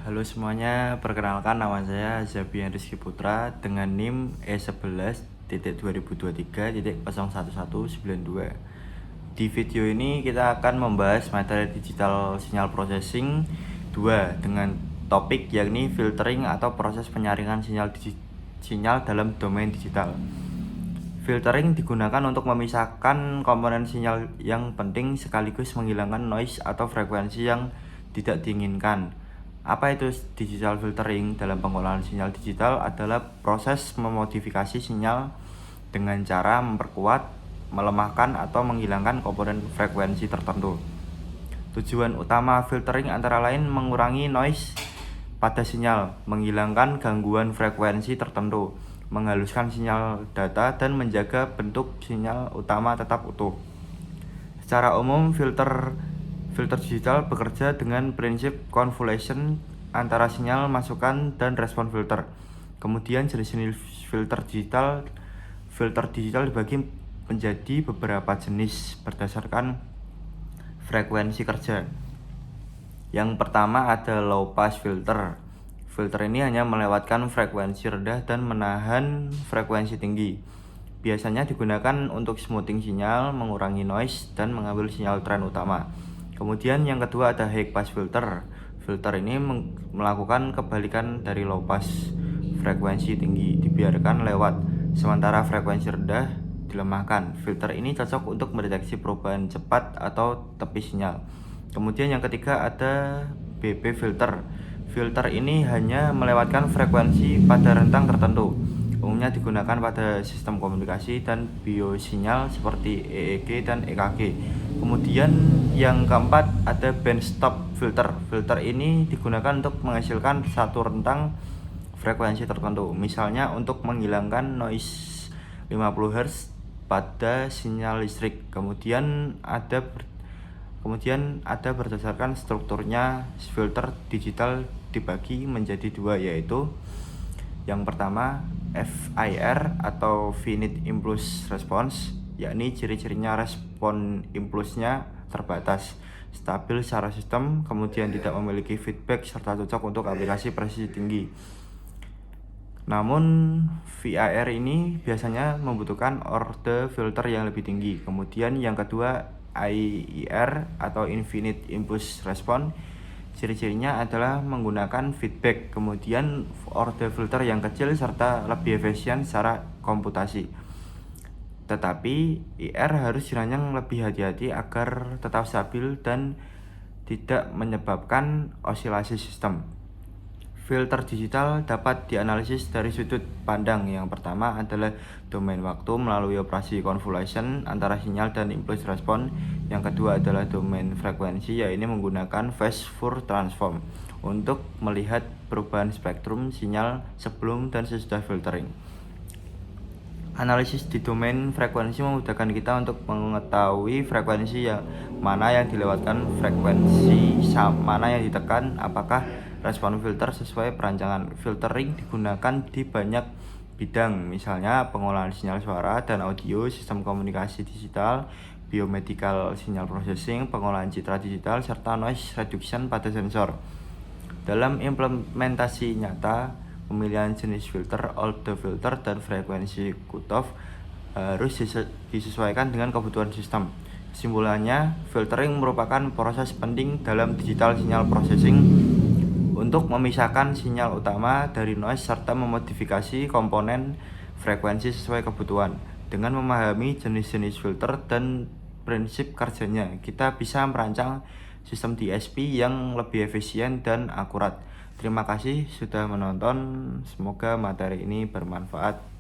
Halo semuanya, perkenalkan nama saya Zabian Rizky Putra dengan NIM E11.2023.01192. Di video ini kita akan membahas materi digital signal processing 2 dengan topik yakni filtering atau proses penyaringan sinyal dalam domain digital. Filtering digunakan untuk memisahkan komponen sinyal yang penting sekaligus menghilangkan noise atau frekuensi yang tidak diinginkan. Apa itu digital filtering? Dalam pengolahan sinyal digital adalah proses memodifikasi sinyal dengan cara memperkuat, melemahkan, atau menghilangkan komponen frekuensi tertentu. Tujuan utama filtering antara lain mengurangi noise pada sinyal, menghilangkan gangguan frekuensi tertentu, menghaluskan sinyal data, dan menjaga bentuk sinyal utama tetap utuh. Secara umum, filter digital bekerja dengan prinsip convolution antara sinyal masukan dan respon filter. Kemudian jenis-jenis filter digital dibagi menjadi beberapa jenis berdasarkan frekuensi kerja. Yang pertama ada low pass filter. Filter ini hanya melewatkan frekuensi rendah dan menahan frekuensi tinggi. Biasanya digunakan untuk smoothing sinyal, mengurangi noise, dan mengambil sinyal tren utama. Kemudian yang kedua ada high pass filter. Filter ini melakukan kebalikan dari low pass. Frekuensi tinggi dibiarkan lewat, sementara frekuensi rendah dilemahkan. Filter ini cocok untuk mendeteksi perubahan cepat atau tepi sinyal. Kemudian yang ketiga ada BP filter. Filter ini hanya melewatkan frekuensi pada rentang tertentu. Umumnya digunakan pada sistem komunikasi dan biosinyal seperti EEG dan EKG. Kemudian yang keempat ada band stop filter. Filter ini digunakan untuk menghasilkan satu rentang frekuensi tertentu. Misalnya untuk menghilangkan noise 50 Hz pada sinyal listrik. Kemudian ada berdasarkan strukturnya filter digital dibagi menjadi dua, yaitu yang pertama FIR atau Finite Impulse Response, yakni ciri-cirinya respon impulsnya terbatas, stabil secara sistem, kemudian tidak memiliki feedback serta cocok untuk aplikasi presisi tinggi. Namun VIR ini biasanya membutuhkan order filter yang lebih tinggi. Kemudian yang kedua IIR atau Infinite Impulse Response, ciri-cirinya adalah menggunakan feedback, kemudian order filter yang kecil serta lebih efisien secara komputasi. Tetapi IR harus dirancang lebih hati-hati agar tetap stabil dan tidak menyebabkan osilasi sistem. Filter digital dapat dianalisis dari sudut pandang. Yang pertama adalah domain waktu melalui operasi convolution antara sinyal dan impulse respon. Yang kedua adalah domain frekuensi, yaitu menggunakan phase Fourier transform untuk melihat perubahan spektrum sinyal sebelum dan sesudah filtering. Analisis di domain frekuensi memudahkan kita untuk mengetahui frekuensi mana yang dilewatkan, frekuensi mana yang ditekan, apakah respon filter sesuai perancangan. Filtering digunakan di banyak bidang, misalnya pengolahan sinyal suara dan audio, sistem komunikasi digital, biomedical signal processing, pengolahan citra digital, serta noise reduction pada sensor. Dalam implementasi nyata, pemilihan jenis filter, order filter, dan frekuensi cutoff harus disesuaikan dengan kebutuhan sistem. Kesimpulannya, filtering merupakan proses penting dalam digital signal processing untuk memisahkan sinyal utama dari noise serta memodifikasi komponen frekuensi sesuai kebutuhan. Dengan memahami jenis-jenis filter dan prinsip kerjanya, kita bisa merancang sistem DSP yang lebih efisien dan akurat. Terima kasih sudah menonton, semoga materi ini bermanfaat.